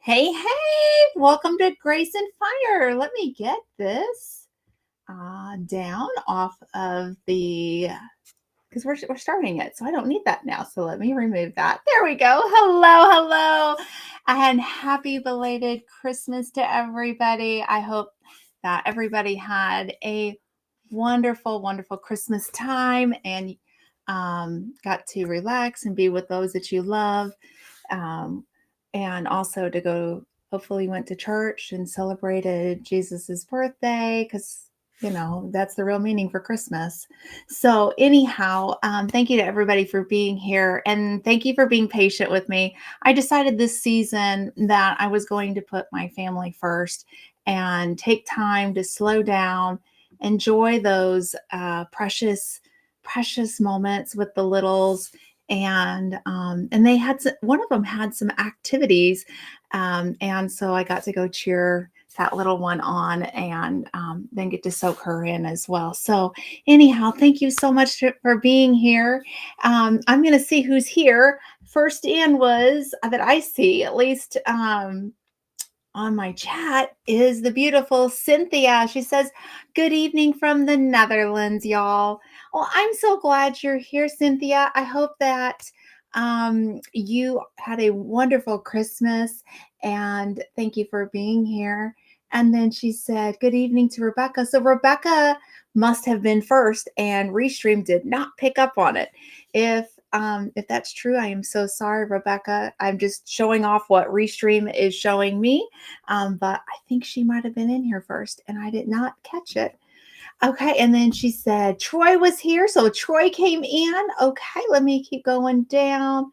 Hey, hey, welcome to Grace and Fire. Let me get this down off of the, because we're starting it, so I don't need that now. So let me remove that. There we go. Hello, hello, and happy belated Christmas to everybody. I hope that everybody had a wonderful, wonderful Christmas time and got to relax and be with those that you love. And also to go, hopefully went to church and celebrated Jesus's birthday, because that's the real meaning for Christmas. So anyhow, thank you to everybody for being here, and thank you for being patient with me. I decided this season that I was going to put my family first and take time to slow down, enjoy those precious moments with the littles. And they had one of them had some activities, and so I got to go cheer that little one on and then get to soak her in as well. So, anyhow, thank you so much for being here. I'm going to see who's here. First in was that I see, at least on my chat, is the beautiful Cynthia. She says, "Good evening from the Netherlands, y'all." Well, I'm so glad you're here, Cynthia. I hope that you had a wonderful Christmas and thank you for being here. And then she said, "Good evening to Rebecca." So Rebecca must have been first, and Restream did not pick up on it. If that's true, I am so sorry, Rebecca. I'm just showing off what Restream is showing me. But I think she might have been in here first, and I did not catch it. Okay, and then she said Troy was here, so Troy came in. Okay, let me keep going down.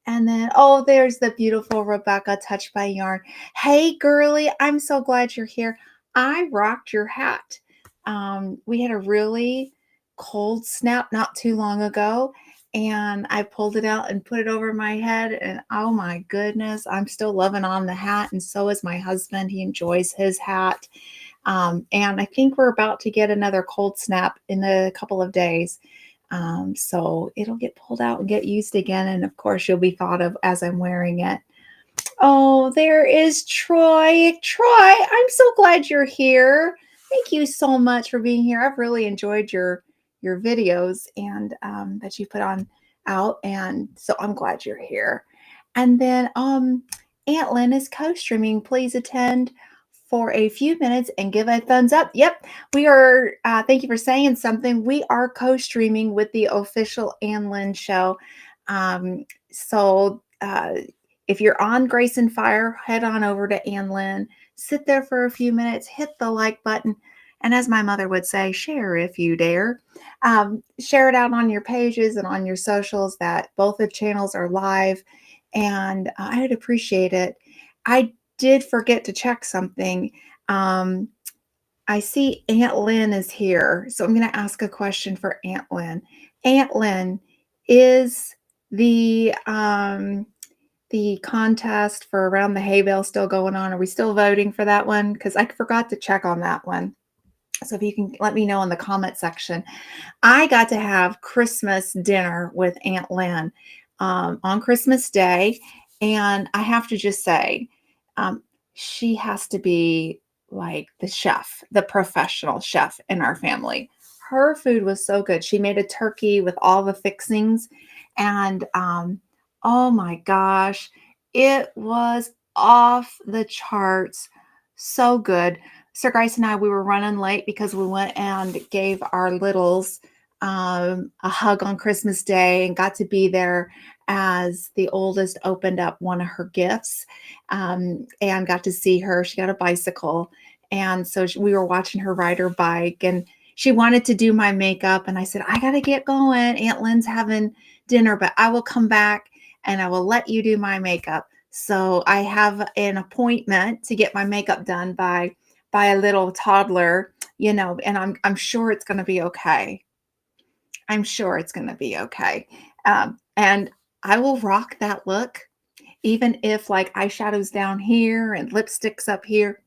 And then, oh, there's the beautiful Rebecca, Touched by Yarn. Hey, girly, I'm so glad you're here. I rocked your hat. We had a really cold snap not too long ago, and I pulled it out and put it over my head. And oh my goodness, I'm still loving on the hat, and so is my husband. He enjoys his hat. And I think we're about to get another cold snap in a couple of days. So it'll get pulled out and get used again. And of course, you'll be thought of as I'm wearing it. Oh, there is Troy. Troy, I'm so glad you're here. Thank you so much for being here. I've really enjoyed your videos and that you put on out. And so I'm glad you're here. And then Aunt Lynn is co-streaming. Please attend for a few minutes and give a thumbs up. Yep, we are. Thank you for saying something. We are co-streaming with the official Ann Lynn Show. So if you're on Grace and Fire, head on over to Ann Lynn. Sit there for a few minutes. Hit the like button. And as my mother would say, share if you dare. Share it out on your pages and on your socials that both the channels are live. And I would appreciate it. I did forget to check something. I see Aunt Lynn is here. So I'm going to ask a question for Aunt Lynn. Aunt Lynn, is the contest for Around the Hay Bale still going on? Are we still voting for that one? Because I forgot to check on that one. So if you can let me know in the comment section. I got to have Christmas dinner with Aunt Lynn on Christmas Day. And I have to just say, she has to be like the chef, the professional chef in our family. Her food was so good. She made a turkey with all the fixings. And oh my gosh, it was off the charts. So good. Sir Grace and I, we were running late because we went and gave our littles a hug on Christmas Day and got to be there as the oldest opened up one of her gifts and got to see her. She got a bicycle. And so we were watching her ride her bike, and she wanted to do my makeup. And I said, I got to get going. Aunt Lynn's having dinner, but I will come back and I will let you do my makeup. So I have an appointment to get my makeup done by a little toddler, and I'm sure it's going to be okay. I'm sure it's going to be okay. And I will rock that look, even if like eyeshadow's down here and lipstick's up here.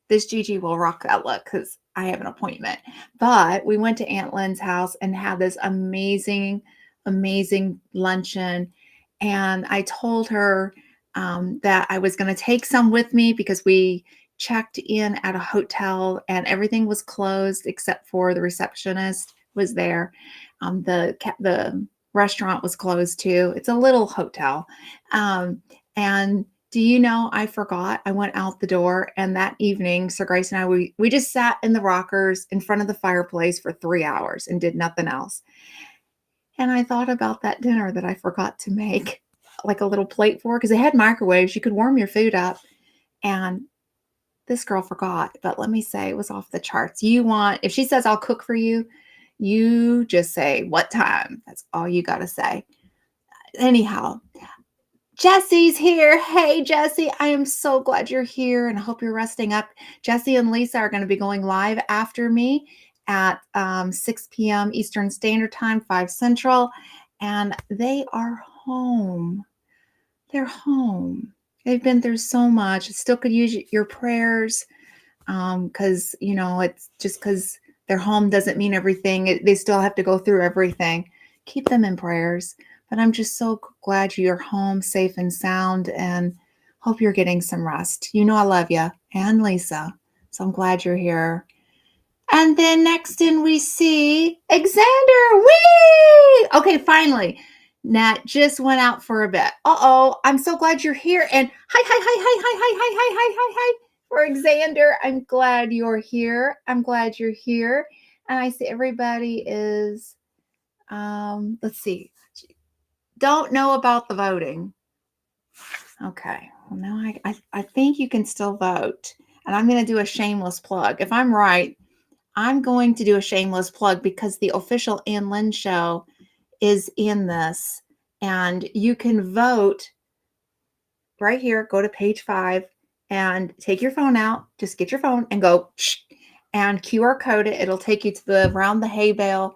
This Gigi will rock that look because I have an appointment. But we went to Aunt Lynn's house and had this amazing, amazing luncheon. And I told her that I was going to take some with me because we checked in at a hotel and everything was closed except for the receptionist was there. The restaurant was closed too. It's a little hotel. And do you know, I forgot. I went out the door, and that evening, Sir Grace and I, we just sat in the rockers in front of the fireplace for 3 hours and did nothing else. And I thought about that dinner that I forgot to make, like a little plate for, because they had microwaves. You could warm your food up. And this girl forgot, but let me say it was off the charts. If she says I'll cook for you, you just say what time. That's all you got to say. Anyhow, Jesse's here. Hey, Jesse, I am so glad you're here and I hope you're resting up. Jesse and Lisa are going to be going live after me at 6 p.m. Eastern Standard Time, 5 Central, and they are home. They're home. They've been through so much. Still could use your prayers. Because, it's just because their home doesn't mean everything. They still have to go through everything. Keep them in prayers. But I'm just so glad you're home safe and sound and hope you're getting some rest. I love you and Lisa. So I'm glad you're here. And then next in we see Xander. Whee! Okay, finally. Nat just went out for a bit. Uh-oh, I'm so glad you're here. And hi, hi, hi, hi, hi, hi, hi, hi, hi, hi, hi. For Xander, I'm glad you're here. I'm glad you're here. And I see everybody is, let's see, don't know about the voting. Okay, well now I think you can still vote. And I'm going to do a shameless plug. If I'm right, I'm going to do a shameless plug because the official Ann Lynn Show is in this. And you can vote right here. Go to page 5 and take your phone out. Just get your phone and go and QR code it. It'll take you to the Round the Hay Bale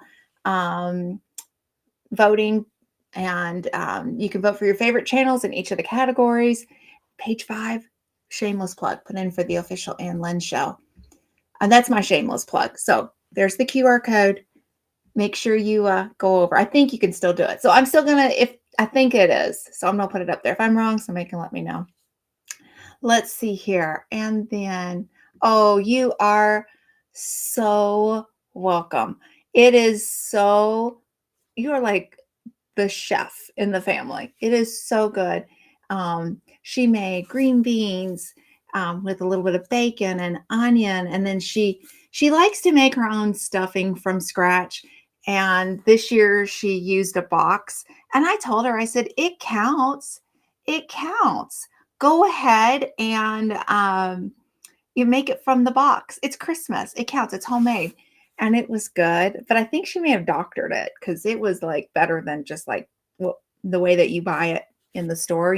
voting. And you can vote for your favorite channels in each of the categories. Page 5, shameless plug, put in for the official Ann Lynn Show. And that's my shameless plug. So there's the QR code. Make sure you go over. I think you can still do it. So I'm still going to, if I think it is. So I'm going to put it up there. If I'm wrong, somebody can let me know. Let's see here. And then, oh, you are so welcome. It is so, you are like the chef in the family. It is so good. She made green beans with a little bit of bacon and onion, and then she likes to make her own stuffing from scratch. And this year she used a box, and I told her, I said, it counts. It counts. Go ahead and you make it from the box. It's Christmas. It counts. It's homemade. And it was good. But I think she may have doctored it because it was like better than just like the way that you buy it in the store,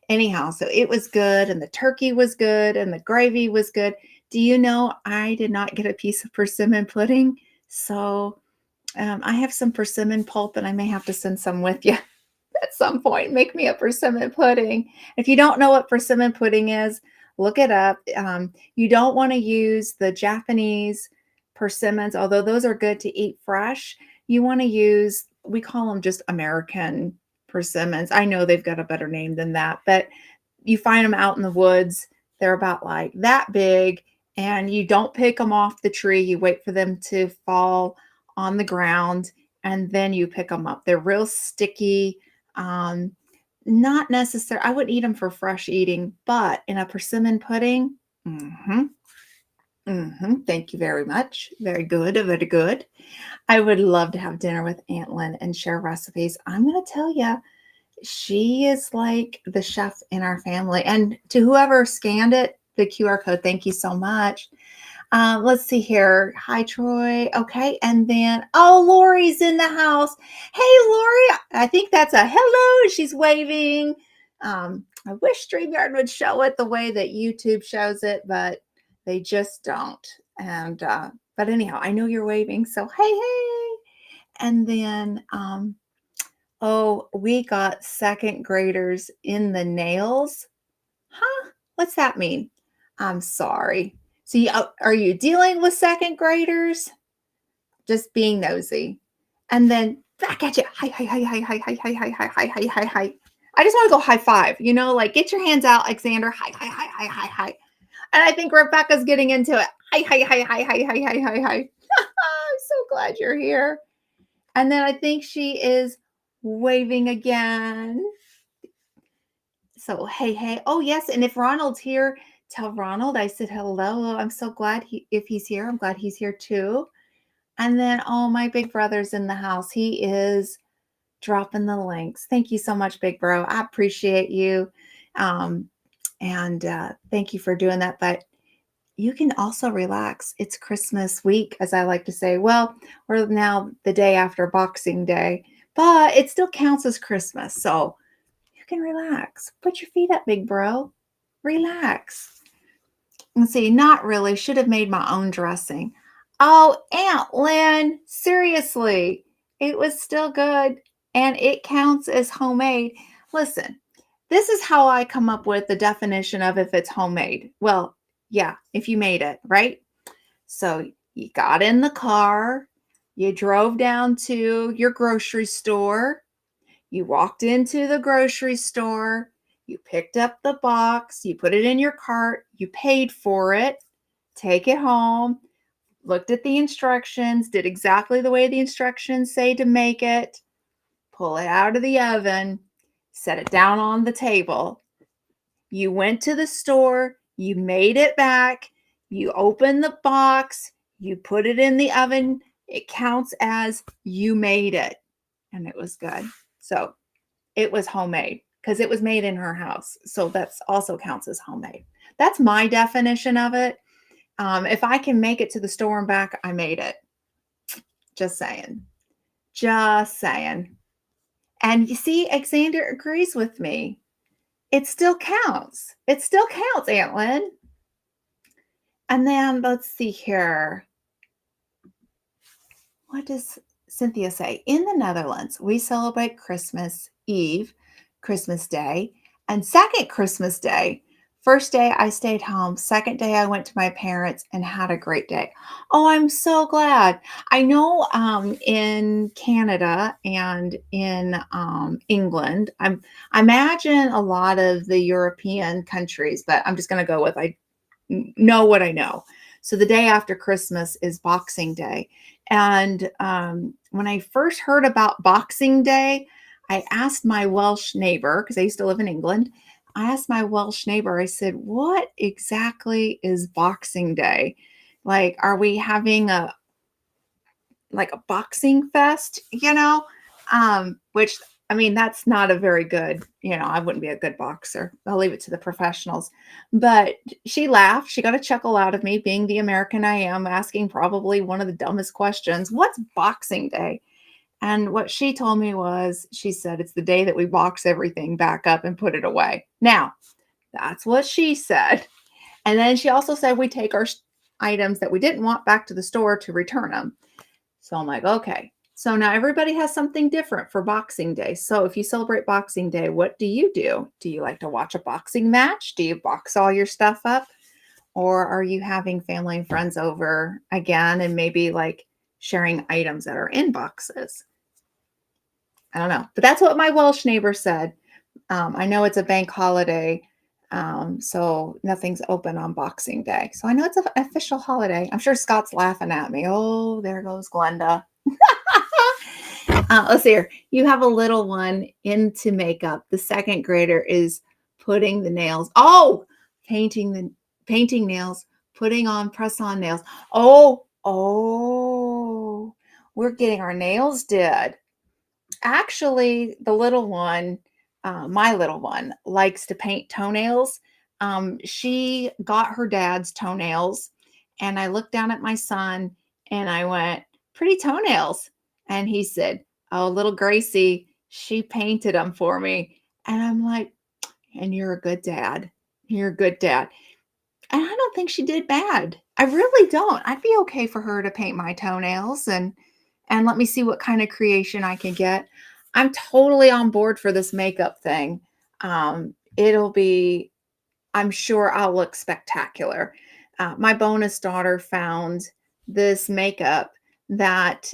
Anyhow, so it was good. And the turkey was good. And the gravy was good. Do you know I did not get a piece of persimmon pudding? So I have some persimmon pulp and I may have to send some with you at some point. Make me a persimmon pudding. If you don't know what persimmon pudding is, look it up. You don't want to use the Japanese persimmons, although those are good to eat fresh. You want to use, we call them just American persimmons. I know they've got a better name than that, but you find them out in the woods. They're about like that big, and you don't pick them off the tree. You wait for them to fall on the ground, and then you pick them up. They're real sticky. Not necessary. I wouldn't eat them for fresh eating, but in a persimmon pudding, thank you very much. Very good. Very good. I would love to have dinner with Aunt Lynn and share recipes. I'm going to tell you, she is like the chef in our family. And to whoever scanned it, the QR code, thank you so much. Let's see here. Hi, Troy. Okay. And then, oh, Lori's in the house. Hey, Lori. I think that's a hello. She's waving. I wish StreamYard would show it the way that YouTube shows it, but they just don't. And, but anyhow, I know you're waving. So, hey. And then, oh, we got second graders in the nails. Huh? What's that mean? I'm sorry. So are you dealing with second graders? Just being nosy. And then back at you. Hi, hi, hi, hi, hi, hi, hi, hi, hi, hi, hi, hi, hi. I just want to go high five, like get your hands out, Alexander. Hi, hi, hi, hi, hi, hi. And I think Rebecca's getting into it. Hi, hi, hi, hi, hi, hi, hi, hi, hi. I'm so glad you're here. And then I think she is waving again. So, hey. Oh, yes. And if Ronald's here, tell Ronald I said hello. I'm so glad if he's here, I'm glad he's here too. And then, oh, my big brother's in the house. He is dropping the links. Thank you so much, big bro. I appreciate you. And thank you for doing that. But you can also relax. It's Christmas week, as I like to say. Well, we're now the day after Boxing Day, but it still counts as Christmas. So you can relax. Put your feet up, big bro. Relax. Let's see, not really. Should have made my own dressing. Oh, Aunt Lynn, seriously, it was still good and it counts as homemade. Listen, this is how I come up with the definition of if it's homemade. Well, Yeah, if you made it, right? So you got in the car, you drove down to your grocery store, you walked into the grocery store, you picked up the box, you put it in your cart, you paid for it, take it home, looked at the instructions, did exactly the way the instructions say to make it, pull it out of the oven, set it down on the table. You went to the store, you made it back, you opened the box, you put it in the oven. It counts as you made it, and it was good. So it was homemade because it was made in her house. So that's also counts as homemade. That's my definition of it. If I can make it to the store and back, I made it. Just saying. Just saying. And you see, Alexander agrees with me. It still counts. It still counts, Aunt Lynn. And then let's see here. What does Cynthia say? In the Netherlands, we celebrate Christmas Eve, Christmas Day, and second Christmas Day. First day I stayed home. Second day I went to my parents and had a great day. Oh, I'm so glad. I know in Canada and in England, I imagine a lot of the European countries, but I'm just going to go with I know what I know. So the day after Christmas is Boxing Day. And when I first heard about Boxing Day, I asked my Welsh neighbor, because I used to live in England. I asked my Welsh neighbor, I said, what exactly is Boxing Day? Like, are we having a boxing fest, which I mean, that's not a very good, I wouldn't be a good boxer. I'll leave it to the professionals. But she laughed. She got a chuckle out of me, being the American I am, asking probably one of the dumbest questions. What's Boxing Day? And what she told me was, she said, it's the day that we box everything back up and put it away. Now, that's what she said. And then she also said we take our items that we didn't want back to the store to return them. So I'm like, okay. So now everybody has something different for Boxing Day. So if you celebrate Boxing Day, what do you do? Do you like to watch a boxing match? Do you box all your stuff up? Or are you having family and friends over again and maybe like sharing items that are in boxes? I don't know. But that's what my Welsh neighbor said. I know it's a bank holiday. So nothing's open on Boxing Day. So I know it's an official holiday. I'm sure Scott's laughing at me. Oh, there goes Glenda. Let's see here. You have a little one into makeup. The second grader is putting the nails. Oh, painting nails, putting on press-on nails. Oh, we're getting our nails did. Actually, the little one, my little one, likes to paint toenails. She got her dad's toenails, and I looked down at my son and I went, pretty toenails. And he said, oh, little Gracie, she painted them for me. And I'm like, and you're a good dad. You're a good dad. And I don't think she did bad. I really don't. I'd be okay for her to paint my toenails and let me see what kind of creation I can get. I'm totally on board for this makeup thing. It'll be, I'm sure I'll look spectacular. My bonus daughter found this makeup that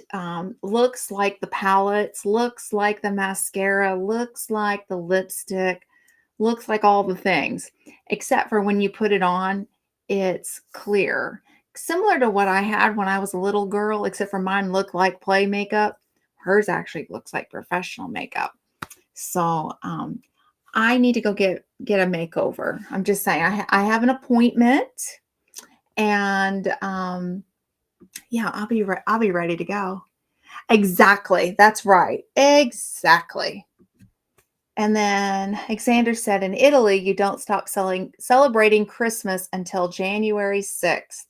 looks like the palettes, looks like the mascara, looks like the lipstick, looks like all the things, except for when you put it on, it's clear. Similar to what I had when I was a little girl, except for mine looked like play makeup. Hers actually looks like professional makeup. So I need to go get a makeover. I'm just saying, I have an appointment, and yeah, I'll be ready to go. Exactly. That's right. Exactly. And then Alexander said, in Italy, you don't stop celebrating Christmas until January 6th.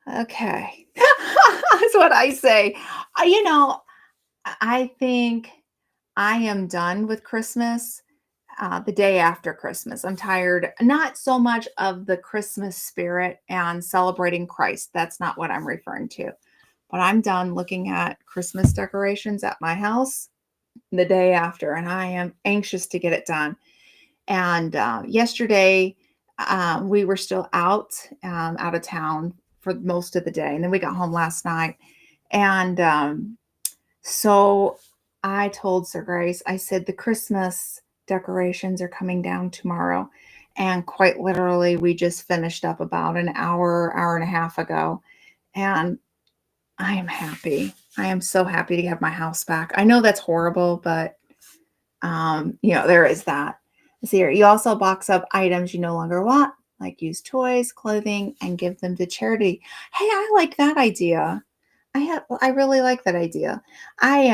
Okay. That's what I say. I think I am done with Christmas the day after Christmas. I'm tired, not so much of the Christmas spirit and celebrating Christ. That's not what I'm referring to. But I'm done looking at Christmas decorations at my house the day after, and I am anxious to get it done. And yesterday, we were still out of town for most of the day, and then we got home last night. And so I told Sir Grace, I said, the Christmas decorations are coming down tomorrow. And quite literally, we just finished up about an hour and a half ago. And I am happy. I am so happy to have my house back. I know that's horrible, but there is that. See here, you also box up items you no longer want, like used toys, clothing, and give them to charity. Hey, I like that idea. I really like that idea. I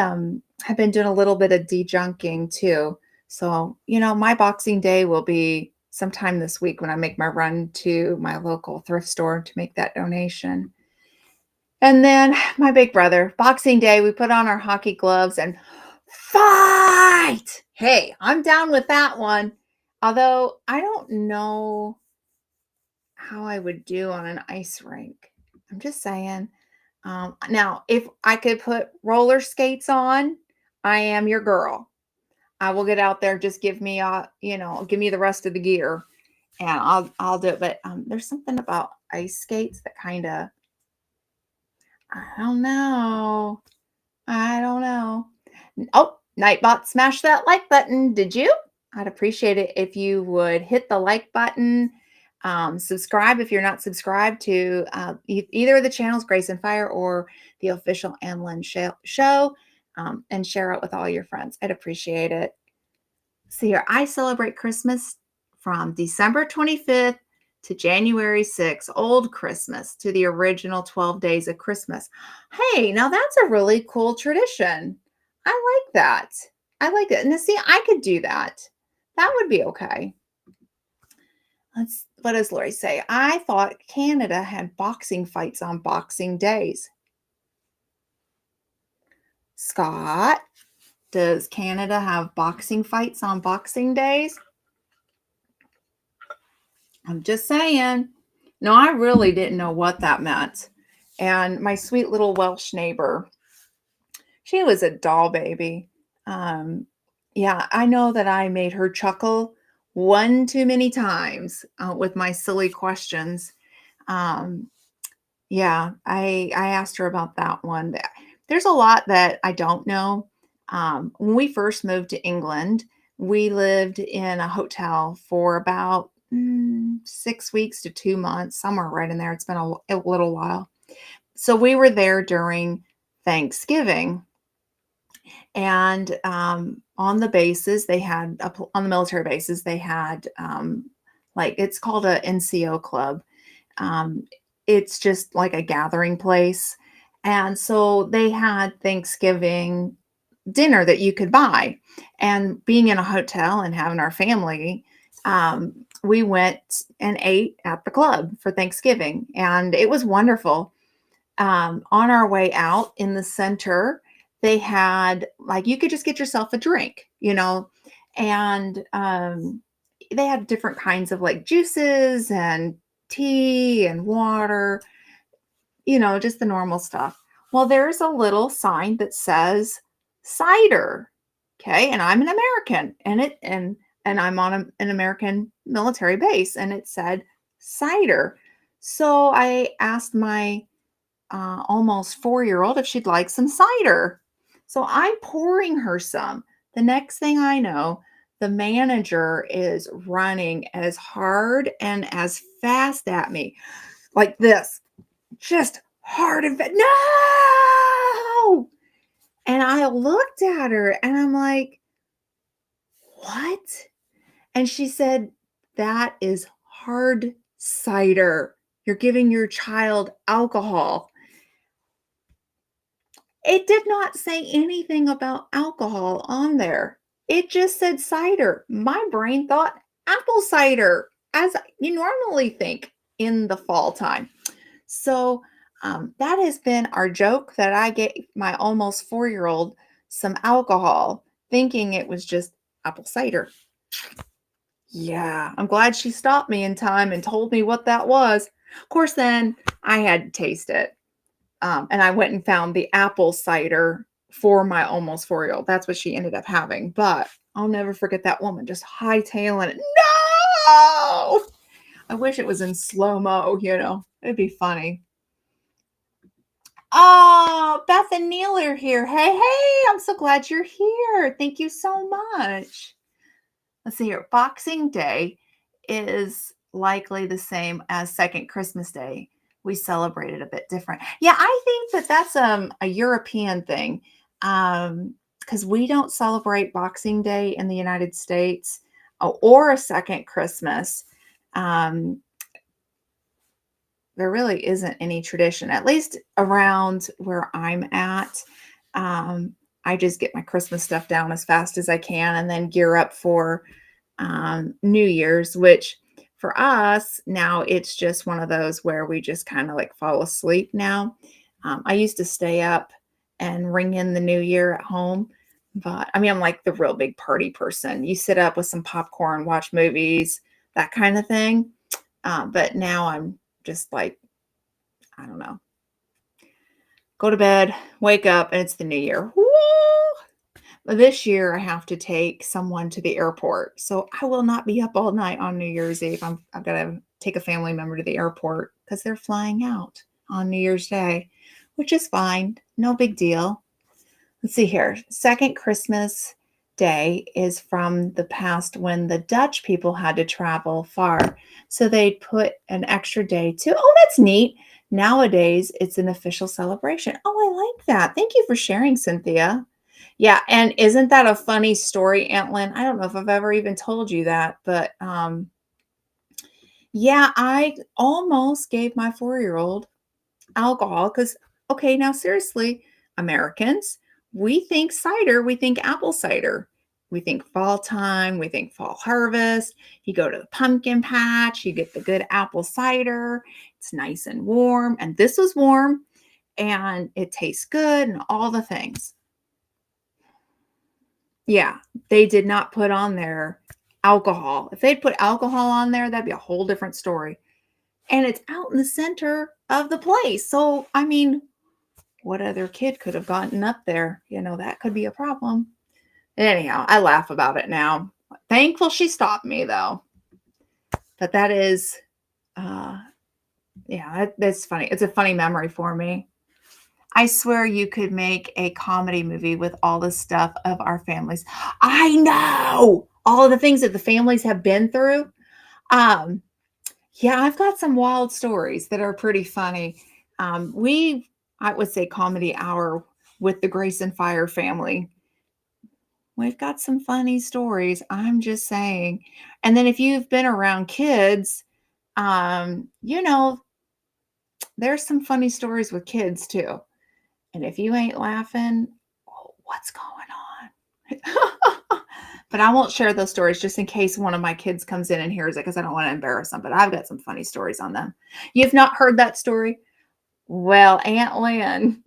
have been doing a little bit of dejunking too. So, my Boxing Day will be sometime this week when I make my run to my local thrift store to make that donation. And then my big brother, Boxing Day, we put on our hockey gloves and fight. Hey, I'm down with that one. Although I don't know how I would do on an ice rink. I'm just saying. Now, if I could put roller skates on, I am your girl. I will get out there. Just give me, give me the rest of the gear, and I'll do it. But there's something about ice skates that kind of, I don't know. I don't know. Oh, Nightbot smashed that like button. Did you? I'd appreciate it if you would hit the like button. Subscribe if you're not subscribed to either of the channels, Grace and Fire or the official Ann Lynn Show, and share it with all your friends. I'd appreciate it. See here, I celebrate Christmas from December 25th to January 6th, old Christmas, to the original 12 days of Christmas. Hey, now that's a really cool tradition. I like that. I like it. And see, I could do that. That would be okay. What does Lori say? I thought Canada had boxing fights on Boxing Days. Scott, does Canada have boxing fights on Boxing Days? I'm just saying. No, I really didn't know what that meant. And my sweet little Welsh neighbor, she was a doll baby. Yeah, I know that I made her chuckle one too many times with my silly questions. Um, yeah, I asked her about that one. There's a lot that I don't know. When we first moved to England, we lived in a hotel for about 6 weeks to 2 months, somewhere right in there. It's been a little while. So we were there during Thanksgiving. And on the bases, they had, on the military bases, they had, it's called a NCO club. Um, it's just like a gathering place. And so they had Thanksgiving dinner that you could buy. And being in a hotel and having our family, we went and ate at the club for Thanksgiving. And it was wonderful. On our way out in the center, they had, you could just get yourself a drink, and they had different kinds of juices and tea and water, just the normal stuff. Well, there's a little sign that says cider. Okay. And I'm an American, and I'm on an American military base, and it said cider. So I asked my almost 4-year-old if she'd like some cider. So I'm pouring her some. The next thing I know, the manager is running as hard and as fast at me, like this, just hard and fast. No! And I looked at her and I'm like, what? And she said, that is hard cider. You're giving your child alcohol. It did not say anything about alcohol on there. It just said cider. My brain thought apple cider, as you normally think in the fall time. So that has been our joke, that I gave my almost 4-year-old some alcohol, thinking it was just apple cider. Yeah, I'm glad she stopped me in time and told me what that was. Of course, then I had to taste it. And I went and found the apple cider for my almost 4-year-old. That's what she ended up having. But I'll never forget that woman just hightailing it. No! I wish it was in slow-mo, It'd be funny. Oh, Beth and Neil are here. Hey, I'm so glad you're here. Thank you so much. Let's see here. Boxing Day is likely the same as second Christmas Day. We celebrate it a bit different. Yeah, I think that that's a European thing, because we don't celebrate Boxing Day in the United States, or a second Christmas. Um, there really isn't any tradition, at least around where I'm at. I just get my Christmas stuff down as fast as I can and then gear up for New Year's, which for us now it's just one of those where we just kind of like fall asleep now. I used to stay up and ring in the new year at home, but I mean, I'm like the real big party person. You sit up with some popcorn, watch movies, that kind of thing. But now I'm just like, I don't know, go to bed, wake up, and it's the new year. Woo! This year, I have to take someone to the airport. So I will not be up all night on New Year's Eve. I've got to take a family member to the airport because they're flying out on New Year's Day, which is fine. No big deal. Let's see here. Second Christmas Day is from the past when the Dutch people had to travel far. So they'd put an extra day to. Oh, that's neat. Nowadays, it's an official celebration. Oh, I like that. Thank you for sharing, Cynthia. Yeah, and isn't that a funny story, Aunt Lynn? I don't know if I've ever even told you that, but yeah, I almost gave my 4-year-old alcohol because, okay, now seriously, Americans, we think cider, we think apple cider. We think fall time, we think fall harvest. You go to the pumpkin patch, you get the good apple cider. It's nice and warm, and this was warm, and it tastes good and all the things. Yeah, they did not put on there alcohol. If they'd put alcohol on there, that'd be a whole different story. And it's out in the center of the place. So, I mean, what other kid could have gotten up there? That could be a problem. Anyhow, I laugh about it now. Thankful she stopped me, though. But that is, yeah, that's funny. It's a funny memory for me. I swear you could make a comedy movie with all the stuff of our families. I know all of the things that the families have been through. Um, yeah, I've got some wild stories that are pretty funny. I would say comedy hour with the Grace and Fire family. We've got some funny stories. I'm just saying. And then if you've been around kids, um, you know, there's some funny stories with kids too. And if you ain't laughing, what's going on? But I won't share those stories just in case one of my kids comes in and hears it because I don't want to embarrass them. But I've got some funny stories on them. You've not heard that story? Well, Aunt Lynn.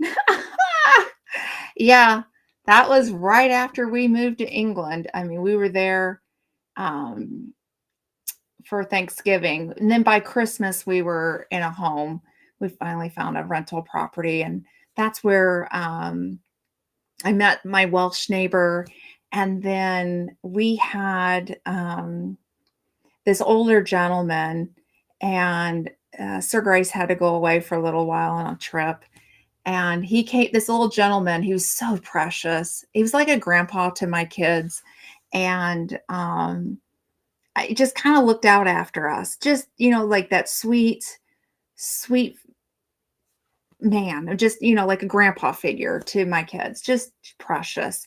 Yeah, that was right after we moved to England. I mean, we were there um, for Thanksgiving. And then by Christmas, we were in a home. We finally found a rental property. And that's where I met my Welsh neighbor. And then we had this older gentleman, and Sir Grace had to go away for a little while on a trip. And he came, this old gentleman, he was so precious. He was like a grandpa to my kids. And I just kind of looked out after us, just, like that sweet, sweet man, just, like a grandpa figure to my kids, just precious.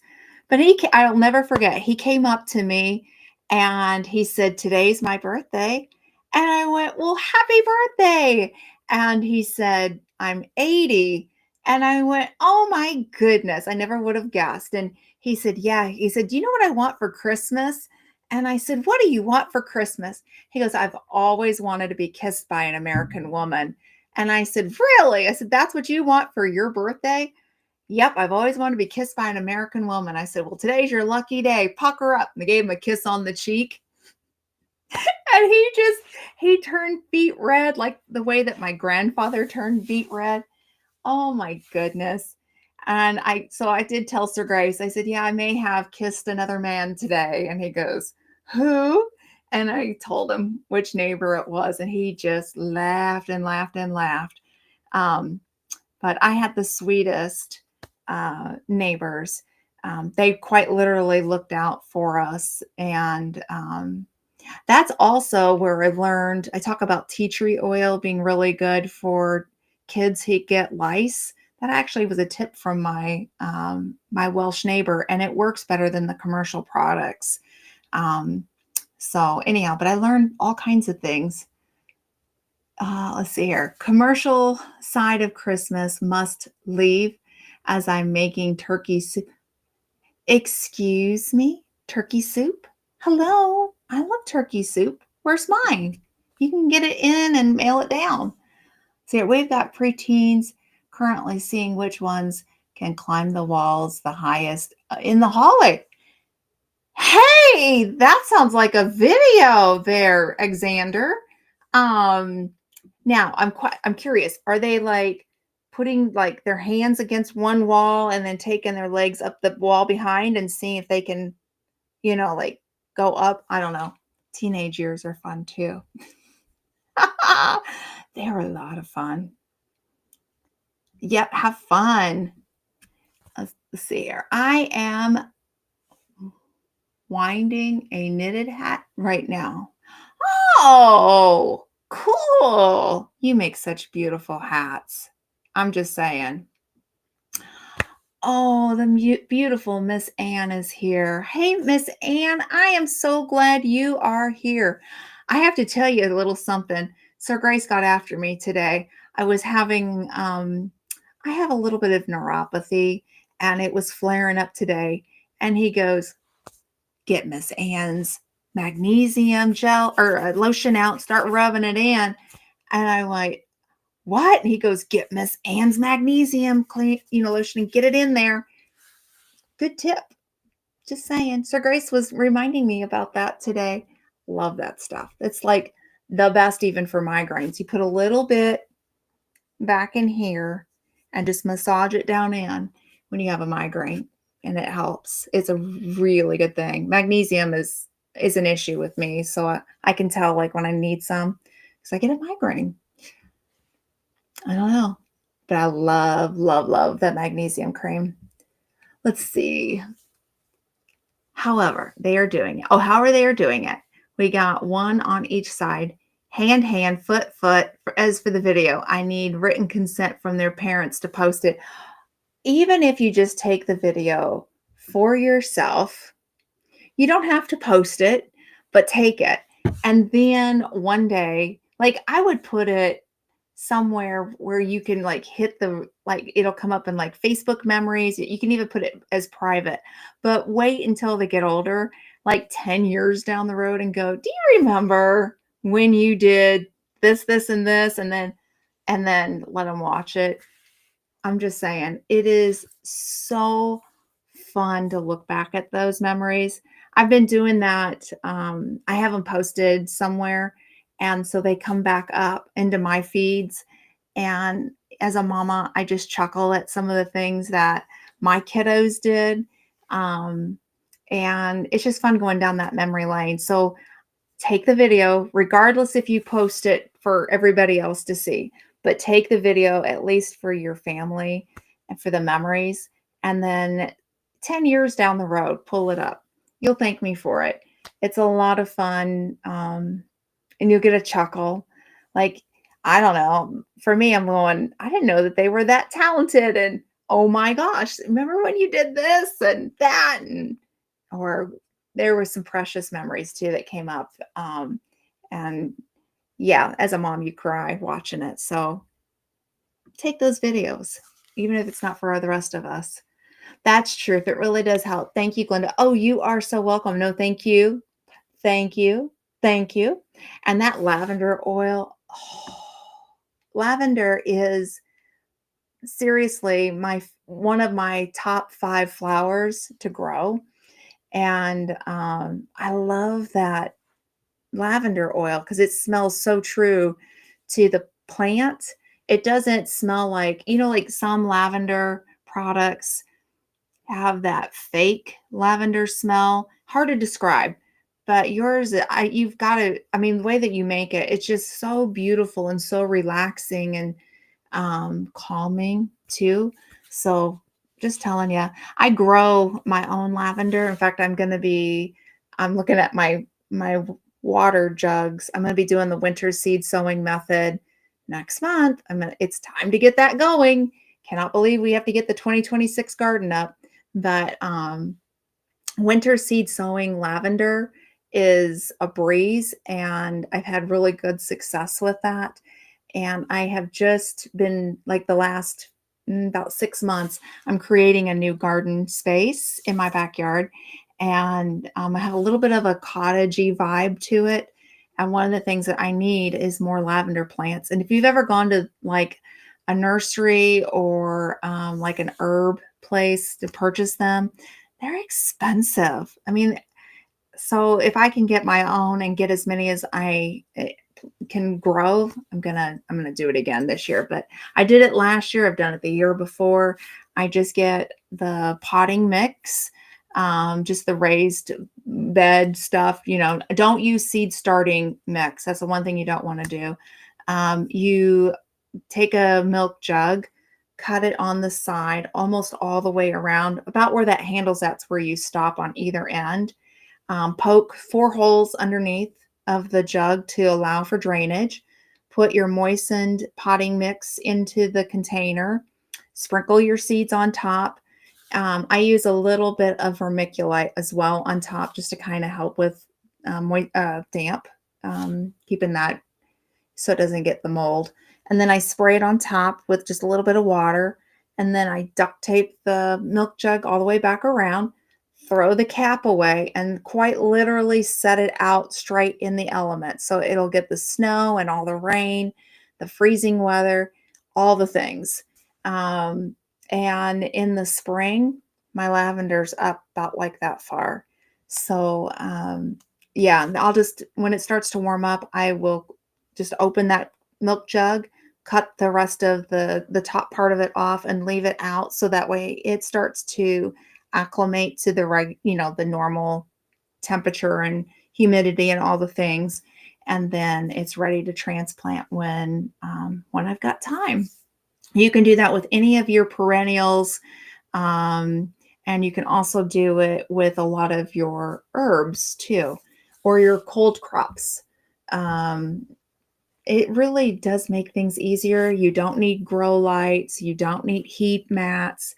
But I'll never forget, he came up to me and he said, "Today's my birthday." And I went, "Well, happy birthday." And he said, "I'm 80." And I went, "Oh my goodness, I never would have guessed." And he said, "Yeah." He said, "Do you know what I want for Christmas?" And I said, "What do you want for Christmas?" He goes, "I've always wanted to be kissed by an American woman." And I said, "Really?" I said, "That's what you want for your birthday?" "Yep, I've always wanted to be kissed by an American woman." I said, "Well, today's your lucky day. Pucker up." And I gave him a kiss on the cheek. And he turned beet red, like the way that my grandfather turned beet red. Oh my goodness. And so I did tell Sir Grace, I said, "Yeah, I may have kissed another man today." And he goes, "Who?" And I told him which neighbor it was, and he just laughed and laughed and laughed. Um, but I had the sweetest neighbors. They quite literally looked out for us. And that's also where I learned. I talk about tea tree oil being really good for kids who get lice. That actually was a tip from my Welsh neighbor, and it works better than the commercial products. Um, so anyhow, but I learned all kinds of things. Let's see here. Commercial side of Christmas must leave as I'm making turkey soup. Excuse me? Turkey soup? Hello? I love turkey soup. Where's mine? You can get it in and mail it down. So here, we've got preteens currently seeing which ones can climb the walls the highest in the hallway. Hey, that sounds like a video there, Xander. Um, Now I'm curious. Are they like putting like their hands against one wall and then taking their legs up the wall behind and seeing if they can, like go up? I don't know. Teenage years are fun too. They're a lot of fun. Yep, have fun. Let's see here. I am winding a knitted hat right now. Oh, cool. You make such beautiful hats. I'm just saying. Oh, the beautiful Miss Ann is here. Hey, Miss Ann, I am so glad you are here. I have to tell you a little something. Sir Grace got after me today. I was having, I have a little bit of neuropathy and it was flaring up today. And he goes, get Miss Ann's magnesium gel or lotion out, start rubbing it in. And I'm like, what? And he goes, get Miss Ann's magnesium clean, lotion and get it in there. Good tip. Just saying. Sir Grace was reminding me about that today. Love that stuff. It's like the best even for migraines. You put a little bit back in here and just massage it down in when you have a migraine, and it helps. It's a really good thing. Magnesium is an issue with me, so I can tell like when I need some because I get a migraine. I don't know, but I love, love, love that magnesium cream. Let's see. However, they are doing it. Oh, however they are doing it. We got one on each side. Hand, hand, foot, foot. As for the video, I need written consent from their parents to post it. Even if you just take the video for yourself, you don't have to post it, but take it. And then one day, like I would put it somewhere where you can like hit like it'll come up in like Facebook memories. You can even put it as private, but wait until they get older, like 10 years down the road and go, do you remember when you did this, this, and this? And then let them watch it. I'm just saying, it is so fun to look back at those memories. I've been doing that. I have them posted somewhere. And so they come back up into my feeds. And as a mama, I just chuckle at some of the things that my kiddos did. And it's just fun going down that memory lane. So take the video, regardless if you post it for everybody else to see, but take the video at least for your family and for the memories. And then 10 years down the road, pull it up. You'll thank me for it. It's a lot of fun. And you'll get a chuckle. Like, I don't know. For me, I'm going, I didn't know that they were that talented. And oh my gosh, remember when you did this and that? Or there were some precious memories too that came up. And yeah, as a mom, you cry watching it. So take those videos, even if it's not for the rest of us. That's true. If it really does help. Thank you, Glenda. Oh, you are so welcome. No, thank you. Thank you. Thank you. And that lavender oil, lavender is seriously one of my top 5 flowers to grow. And I love that lavender oil because it smells so true to the plant. It doesn't smell like, like some lavender products have that fake lavender smell. Hard to describe. but yours, you've got to, I mean, the way that you make it, it's just so beautiful and so relaxing and calming too. So just telling you, I grow my own lavender. In fact, I'm looking at my water jugs. I'm going to be doing the winter seed sowing method next month. It's time to get that going. Cannot believe we have to get the 2026 garden up. But winter seed sowing lavender is a breeze, and I've had really good success with that. And I have just been like the last about 6 months, I'm creating a new garden space in my backyard. And I have a little bit of a cottagey vibe to it. And one of the things that I need is more lavender plants. And if you've ever gone to like a nursery or like an herb place to purchase them, they're expensive. I mean, so if I can get my own and get as many as I can grow, I'm gonna do it again this year. But I did it last year. I've done it the year before. I just get the potting mix, just the raised bed stuff. Don't use seed starting mix. That's the one thing you don't want to do. You take a milk jug, cut it on the side, almost all the way around, about where that handle's at's where you stop on either end. Poke 4 holes underneath of the jug to allow for drainage. Put your moistened potting mix into the container. Sprinkle your seeds on top. I use a little bit of vermiculite as well on top just to kind of help with damp, keeping that so it doesn't get the mold. And then I spray it on top with just a little bit of water. And then I duct tape the milk jug all the way back around, throw the cap away, and quite literally set it out straight in the elements. So it'll get the snow and all the rain, the freezing weather, all the things. And in the spring, my lavender's up about like that far. So yeah, when it starts to warm up, I will just open that milk jug, cut the rest of the top part of it off and leave it out. So that way it starts to acclimate to the normal temperature and humidity and all the things. And then it's ready to transplant when I've got time. You can do that with any of your perennials. And you can also do it with a lot of your herbs too, or your cold crops. It really does make things easier. You don't need grow lights. You don't need heat mats.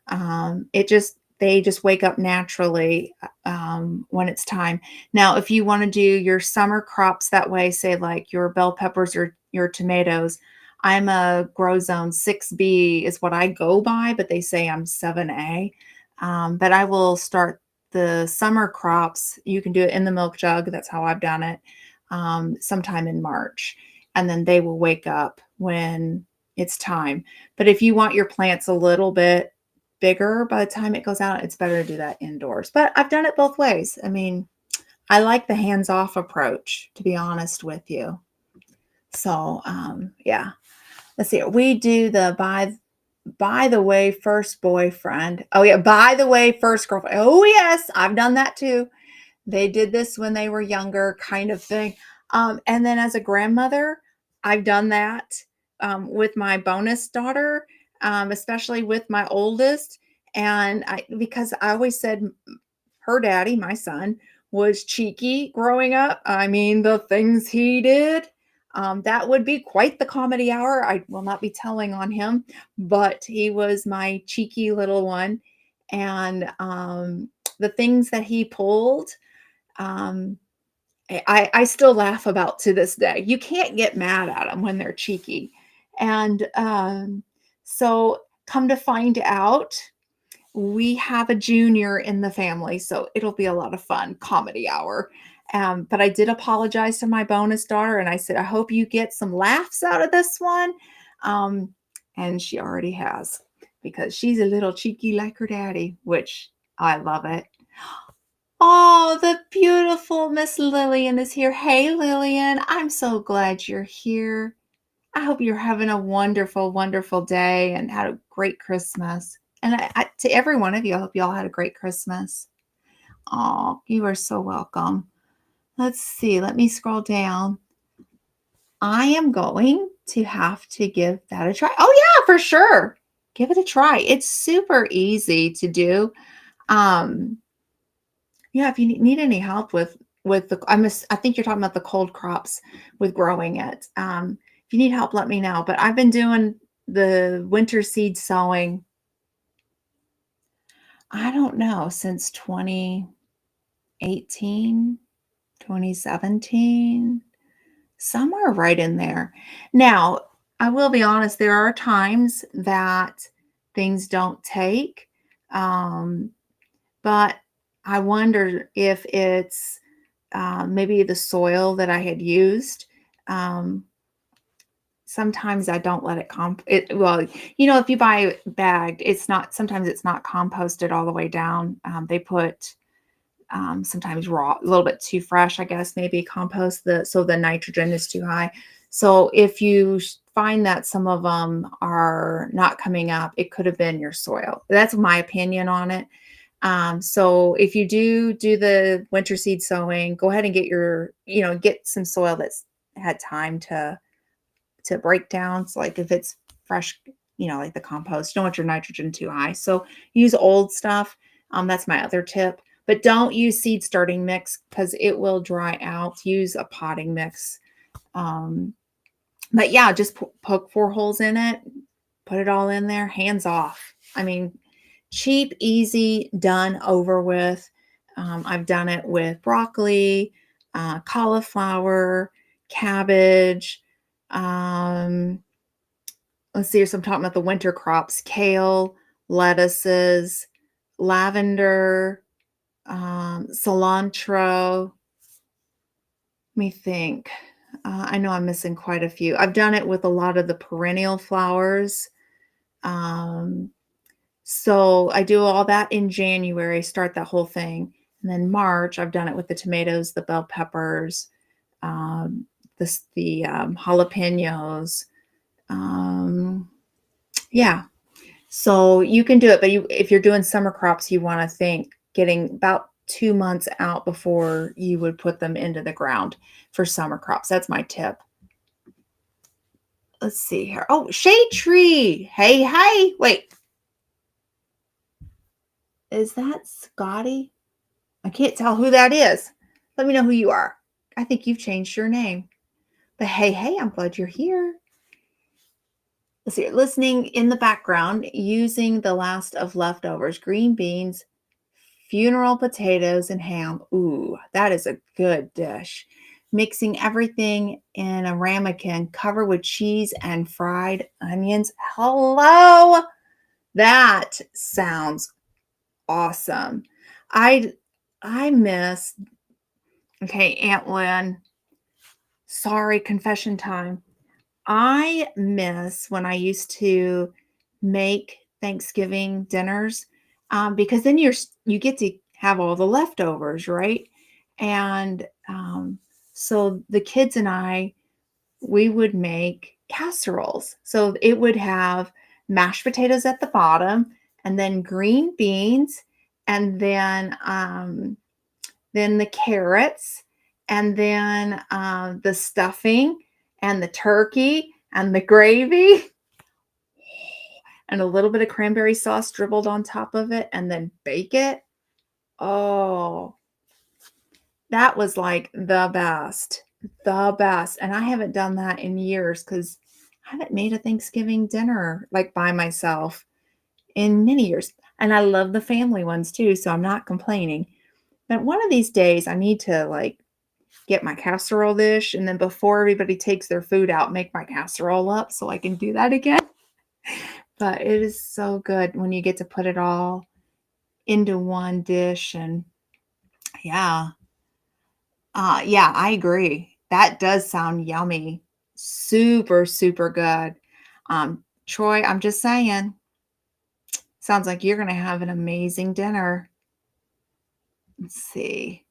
They just wake up naturally when it's time. Now, if you want to do your summer crops that way, say like your bell peppers or your tomatoes, I'm a grow zone 6B is what I go by, but they say I'm 7A. But I will start the summer crops. You can do it in the milk jug. That's how I've done it. Sometime in March. And then they will wake up when it's time. But if you want your plants a little bit bigger by the time it goes out, it's better to do that indoors. But I've done it both ways. I mean, I like the hands-off approach, to be honest with you. So, yeah. Let's see. We do the by the way first boyfriend. Oh, yeah. By the way first girlfriend. Oh, yes. I've done that too. They did this when they were younger, kind of thing. And then as a grandmother, I've done that with my bonus daughter, especially with my oldest. And because I always said her daddy, my son, was cheeky growing up. I mean, the things he did, that would be quite the comedy hour. I will not be telling on him, but he was my cheeky little one. And the things that he pulled, I still laugh about to this day. You can't get mad at them when they're cheeky. And so come to find out, we have a junior in the family, so it'll be a lot of fun, comedy hour. But I did apologize to my bonus daughter, and I said, I hope you get some laughs out of this one. And she already has, because she's a little cheeky like her daddy, which I love it. Oh, the beautiful Miss Lillian is here. Hey, Lillian, I'm so glad you're here. I hope you're having a wonderful, wonderful day and had a great Christmas. And to every one of you, I hope you all had a great Christmas. Oh, you are so welcome. let's see. Let me scroll down. I am going to have to give that a try. Oh yeah, for sure. Give it a try. It's super easy to do. Um, yeah, if you need any help with the I think you're talking about the cold crops with growing it. If you need help, let me know. But I've been doing the winter seed sowing, I don't know, since 2018, 2017, somewhere right in there. Now, I will be honest, there are times that things don't take. Um, but I wonder if it's maybe the soil that I had used. Um, Sometimes I don't let it well, if you buy it bagged, sometimes it's not composted all the way down. They put sometimes raw, a little bit too fresh, I guess, maybe compost so the nitrogen is too high. So if you find that some of them are not coming up, it could have been your soil. That's my opinion on it. So if you do the winter seed sowing, go ahead and get some soil that's had time to break down. So like if it's fresh, like the compost, you don't want your nitrogen too high. So use old stuff. That's my other tip. But don't use seed starting mix because it will dry out. Use a potting mix. But yeah, just poke 4 holes in it, put it all in there, hands off. I mean, cheap, easy, done, over with. I've done it with broccoli, cauliflower, cabbage. Let's see, so I'm talking about the winter crops: kale, lettuces, lavender, cilantro. Let me think. I know I'm missing quite a few. I've done it with a lot of the perennial flowers. Um, so I do all that in January, start that whole thing. And then March, I've done it with the tomatoes, the bell peppers, um, the jalapenos. Yeah. So you can do it, but if you're doing summer crops, you want to think getting about 2 months out before you would put them into the ground for summer crops. That's my tip. Let's see here. Oh, shade tree. Hey, hey. Wait. Is that Scotty? I can't tell who that is. Let me know who you are. I think you've changed your name. But hey, hey, I'm glad you're here. Let's see. Listening in the background, using the last of leftovers, green beans, funeral potatoes, and ham. Ooh, that is a good dish. Mixing everything in a ramekin, cover with cheese and fried onions. Hello. That sounds awesome. I I miss, okay, Aunt Lynn. Sorry, confession time. I miss when I used to make Thanksgiving dinners, because then you get to have all the leftovers, right? And so the kids and we would make casseroles. So it would have mashed potatoes at the bottom, and then green beans, and then the carrots, and then the stuffing, and the turkey, and the gravy, and a little bit of cranberry sauce dribbled on top of it, and then bake it. Oh, that was like the best, the best. And I haven't done that in years because I haven't made a Thanksgiving dinner like by myself in many years. And I love the family ones too, so I'm not complaining. But one of these days, I need to get my casserole dish, and then before everybody takes their food out, make my casserole up so I can do that again. But it is so good when you get to put it all into one dish. And yeah, yeah, I agree. That does sound yummy. Super, super good. Troy, I'm just saying, sounds like you're going to have an amazing dinner. Let's see.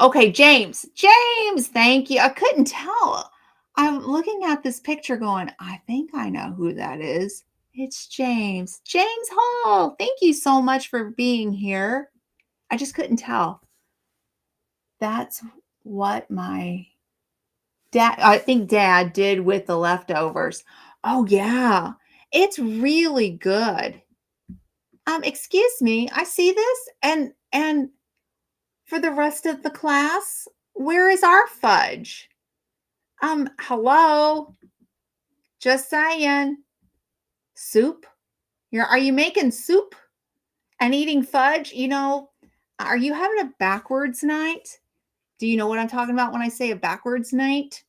Okay, James, thank you. I couldn't tell. I'm looking at this picture going, I think I know who that is. It's James. James Hall. Thank you so much for being here. I just couldn't tell. That's what my I think dad did with the leftovers. Oh, yeah. It's really good. Excuse me, I see this, and for the rest of the class, where is our fudge? Hello? Just saying. Soup? Are you making soup and eating fudge? Are you having a backwards night? Do you know what I'm talking about when I say a backwards night?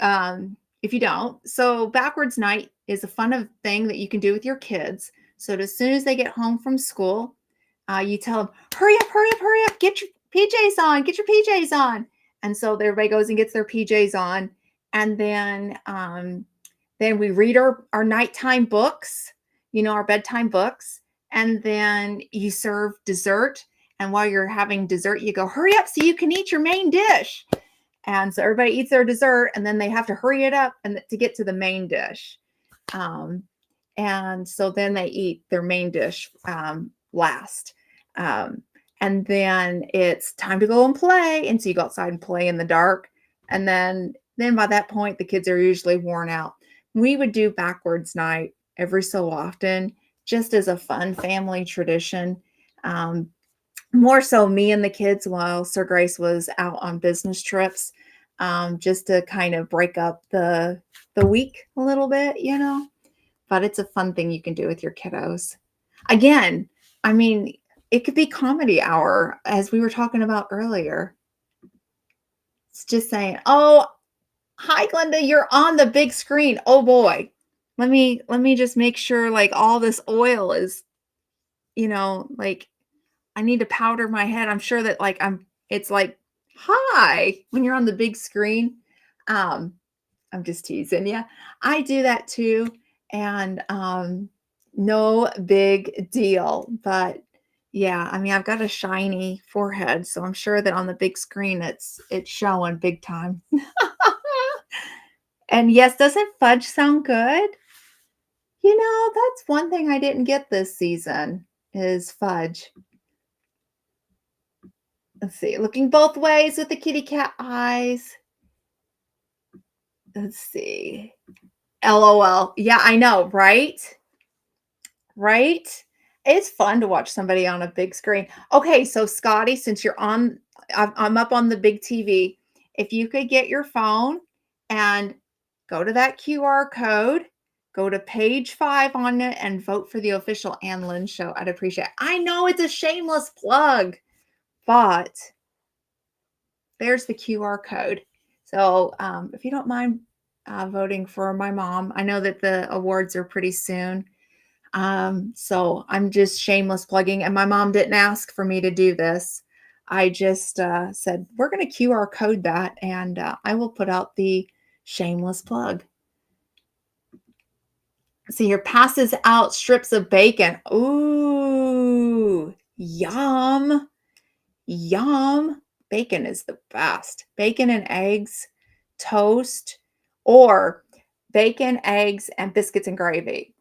If you don't, so backwards night is a thing that you can do with your kids. So as soon as they get home from school, you tell them, hurry up, hurry up, hurry up, get your PJs on, get your PJs on. And so everybody goes and gets their PJs on. And then we read our nighttime books, our bedtime books. And then you serve dessert. And while you're having dessert, you go, hurry up so you can eat your main dish. And so everybody eats their dessert, and then they have to hurry it up and to get to the main dish. And so then they eat their main dish last. And then it's time to go and play. And so you go outside and play in the dark. And then by that point, the kids are usually worn out. We would do backwards night every so often, just as a fun family tradition. More so me and the kids while Sir Grace was out on business trips, just to kind of break up the week a little bit, but it's a fun thing you can do with your kiddos. Again, I mean, it could be comedy hour, as we were talking about earlier. It's just saying, oh, hi, Glenda, you're on the big screen. Oh boy. Let me just make sure like all this oil is, like I need to powder my head. I'm sure that it's like, hi, when you're on the big screen. I'm just teasing. Yeah, I do that too. And no big deal. But yeah, I mean, I've got a shiny forehead, so I'm sure that on the big screen it's showing big time. And yes, doesn't fudge sound good? That's one thing I didn't get this season is fudge. Let's see, looking both ways with the kitty cat eyes. Let's see. LOL. Yeah, I know, right? Right? It's fun to watch somebody on a big screen. Okay, so Scotty, since I'm up on the big TV. If you could get your phone and go to that QR code, go to page 5 on it and vote for the official Ann Lynn Show. I'd appreciate it. I know it's a shameless plug, but there's the QR code. So if you don't mind voting for my mom, I know that the awards are pretty soon. So I'm just shameless plugging, and my mom didn't ask for me to do this. I just said, we're going to QR code that, and I will put out the shameless plug. See, here passes out strips of bacon. Ooh, yum. Yum. Bacon is the best. Bacon and eggs, toast, or bacon, eggs, and biscuits and gravy.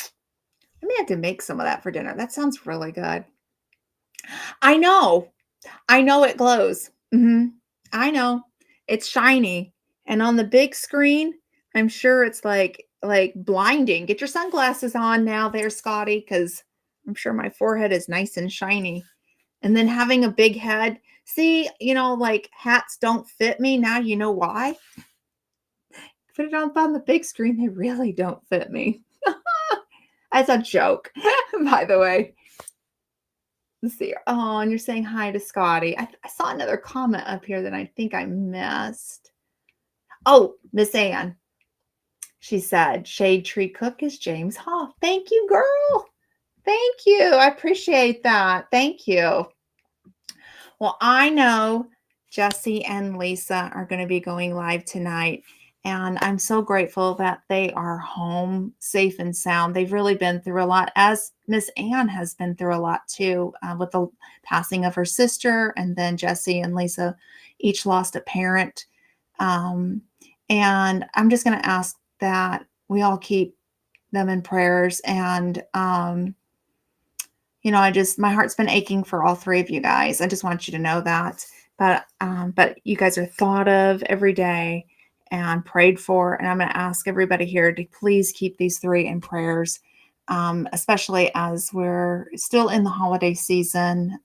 I may have to make some of that for dinner. That sounds really good. I know it glows. I know. It's shiny. And on the big screen, I'm sure it's like blinding. Get your sunglasses on now there, Scotty, because I'm sure my forehead is nice and shiny. And then having a big head. See, like hats don't fit me. Now you know why. Put it on the big screen. They really don't fit me. That's a joke, by the way. Let's see. Oh, and you're saying hi to Scotty. I saw another comment up here that I think I missed. Oh, Miss Ann. She said, Shade Tree Cook is James Hoff. Thank you, girl. Thank you. I appreciate that. Thank you. Well, I know Jesse and Lisa are going to be going live tonight, and I'm so grateful that they are home safe and sound. They've really been through a lot, as Miss Ann has been through a lot too, with the passing of her sister, and then Jesse and Lisa each lost a parent. And I'm just going to ask that we all keep them in prayers. And my heart's been aching for all 3 of you guys. I just want you to know that. But you guys are thought of every day and prayed for. And I'm going to ask everybody here to please keep these three in prayers, especially as we're still in the holiday season.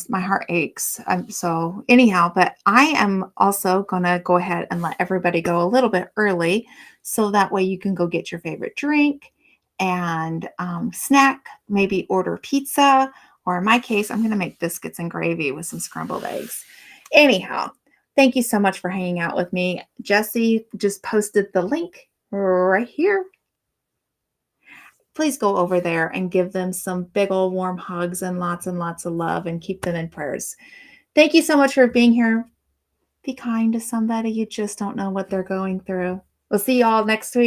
My heart aches. So anyhow, but I am also going to go ahead and let everybody go a little bit early so that way you can go get your favorite drink and snack, maybe order pizza, or in my case, I'm going to make biscuits and gravy with some scrambled eggs. Anyhow, thank you so much for hanging out with me. Jesse just posted the link right here. Please go over there and give them some big old warm hugs and lots of love and keep them in prayers. Thank you so much for being here. Be kind to somebody. You just don't know what they're going through. We'll see you all next week.